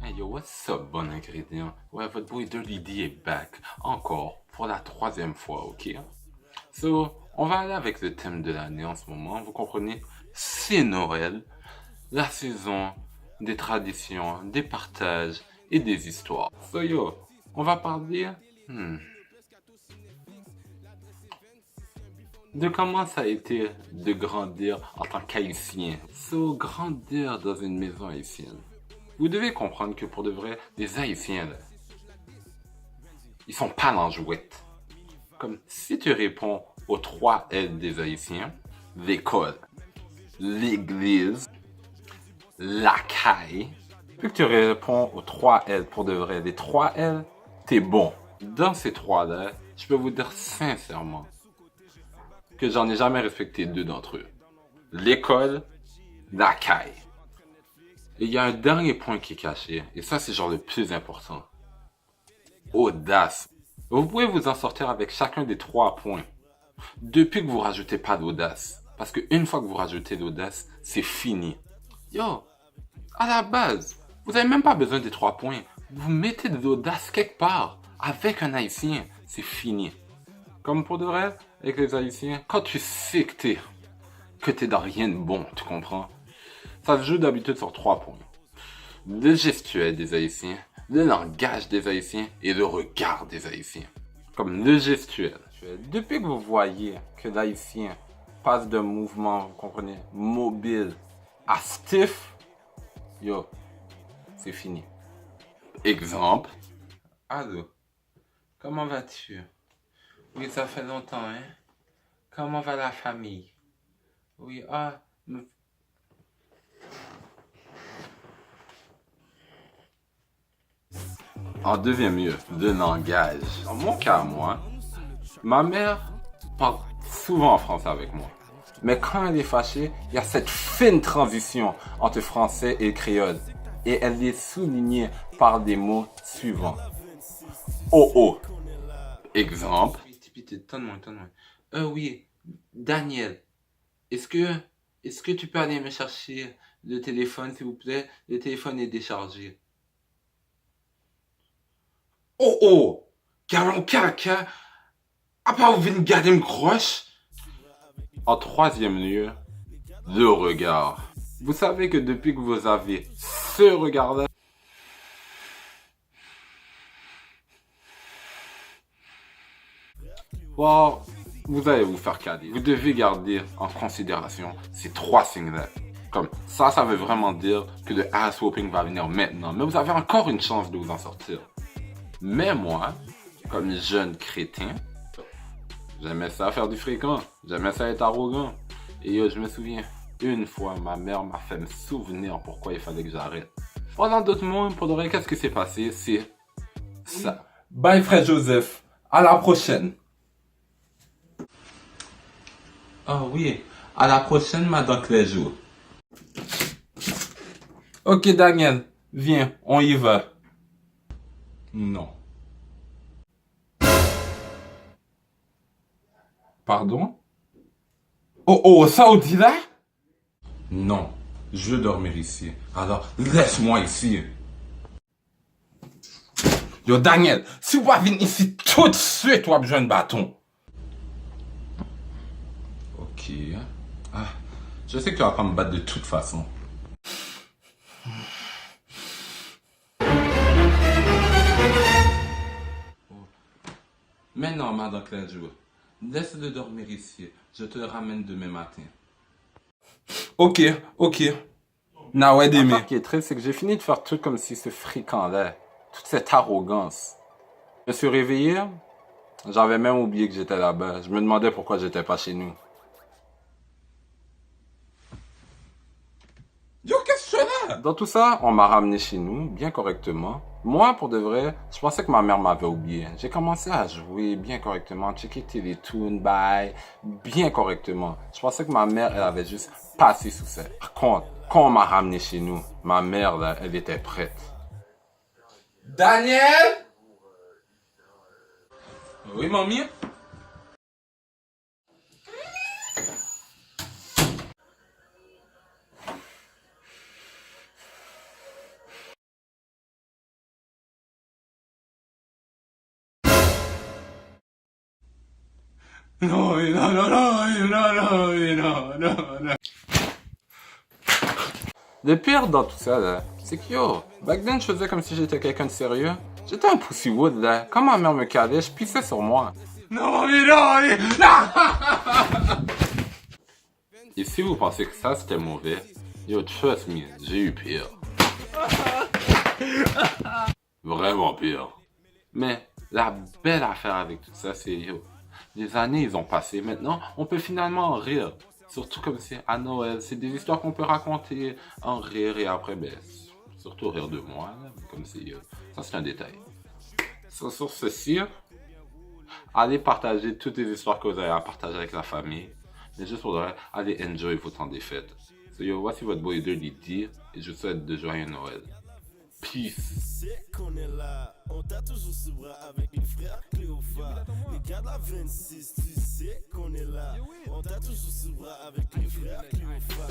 Hey yo, what's up, bon ingrédient? Ouais, votre boy Dirty D est back, encore, pour la troisième fois, ok? So, on va aller avec le thème de l'année en ce moment, vous comprenez? C'est Noël, la saison des traditions, des partages et des histoires. So yo, on va parler hmm, de comment ça a été de grandir en tant qu'haïtien. So, grandir dans une maison haïtienne. Vous devez comprendre que pour de vrai, les haïtiens, là, ils sont pas dans jouette. Comme si tu réponds aux 3 L des haïtiens, l'école, l'église, la caille, puis que tu réponds aux 3 L pour de vrai, les 3 L, t'es bon. Dans ces 3-là, je peux vous dire sincèrement que j'en ai jamais respecté 2 d'entre eux. L'école, la caille. Et il y a un dernier point qui est caché, et ça c'est genre le plus important. Audace. Vous pouvez vous en sortir avec chacun des 3 points. Depuis que vous rajoutez pas d'audace. Parce que une fois que vous rajoutez l'audace, c'est fini. Yo, à la base, vous avez même pas besoin des 3 points. Vous mettez de l'audace quelque part. Avec un haïtien, c'est fini. Comme pour de vrai, avec les haïtiens, quand tu sais que t'es dans rien de bon, tu comprends? Ça se joue d'habitude sur 3 points. Le gestuel des haïtiens, le langage des haïtiens et le regard des haïtiens. Comme le gestuel. Depuis que vous voyez que l'haïtien passe d'un mouvement, vous comprenez, mobile à stiff, yo, c'est fini. Exemple. Allô, comment vas-tu? Oui, ça fait longtemps, hein? Comment va la famille? Oui, en deuxième lieu, le langage. Dans mon cas, moi, ma mère parle souvent en français avec moi. Mais quand elle est fâchée, il y a cette fine transition entre français et créole. Et elle est soulignée par des mots suivants. Oh oh. Exemple. Oui, Daniel, est-ce que, est-ce que tu peux aller me chercher le téléphone, s'il vous plaît? Le téléphone est déchargé. Oh oh. Garon caca. À part vous venez garder me croche. En troisième lieu, le regard. Vous savez que depuis que vous avez ce regard-là, wow, vous allez vous faire caler. Vous devez garder en considération ces 3 signes-là. Comme ça veut vraiment dire que le ass whooping va venir maintenant. Mais vous avez encore une chance de vous en sortir. Mais moi, comme jeune crétin, j'aimais ça faire du fréquent. J'aimais ça être arrogant. Et je me souviens, une fois, ma mère m'a fait me souvenir pourquoi il fallait que j'arrête. Pendant d'autres mots, pour de vrai, qu'est-ce qui s'est passé? C'est ça. Bye frère Joseph. À la prochaine. Ah oui, à la prochaine, madame Cléjo. Ok, Daniel, viens, on y va. Non. Pardon? Oh, oh, ça on dit là? Non, je veux dormir ici. Alors, laisse-moi ici. Yo, Daniel, si vous pas venir ici tout de suite, vous avez besoin de bâton. Ok. Ah, je sais que tu vas pas me battre de toute façon. Mais non, madame Cléjo, laisse-le dormir ici. Je te le ramène demain matin. Ok, ok. Now, aidez-moi. Ce qui est triste, c'est que j'ai fini de faire tout comme si ce fréquent-là, toute cette arrogance. Je me suis réveillé, j'avais même oublié que j'étais là-bas. Je me demandais pourquoi j'étais pas chez nous. Yo, qu'est-ce que tu fais là? Dans tout ça, on m'a ramené chez nous, bien correctement. Moi, pour de vrai, je pensais que ma mère m'avait oublié. J'ai commencé à jouer bien correctement, checker Télétoon, bye, bien correctement. Je pensais que ma mère, elle avait juste passé sous ça. Par contre, quand on m'a ramené chez nous, ma mère, là, elle était prête. Daniel? Oui, mamie? Non, non, non, non, non, non, non, non, non. Le pire dans tout ça, là, c'est que yo, back then, je faisais comme si j'étais quelqu'un de sérieux. J'étais un pussywood, là. Quand ma mère me calait, je pissais sur moi. Non, mais non, mais non. Et si vous pensez que ça, c'était mauvais, yo, trust me, j'ai eu pire. Vraiment pire. Mais la belle affaire avec tout ça, c'est yo, les années, ils ont passé. Maintenant, on peut finalement en rire. Surtout comme c'est à Noël, c'est des histoires qu'on peut raconter, en rire et après, ben, surtout rire de moi, là, comme si, ça c'est un détail. Sur ceci, allez partager toutes les histoires que vous avez à partager avec la famille. Mais juste pour le reste, allez enjoy vos temps des fêtes. So yo, voici votre boy Dirty D et je vous souhaite de joyeux Noël. Peace. C'est qu'on est là, on t'a toujours sous bras avec les frères Cléopha. Les gars de la 26, tu sais qu'on est là, on t'a toujours sous bras avec les frères Cléopha.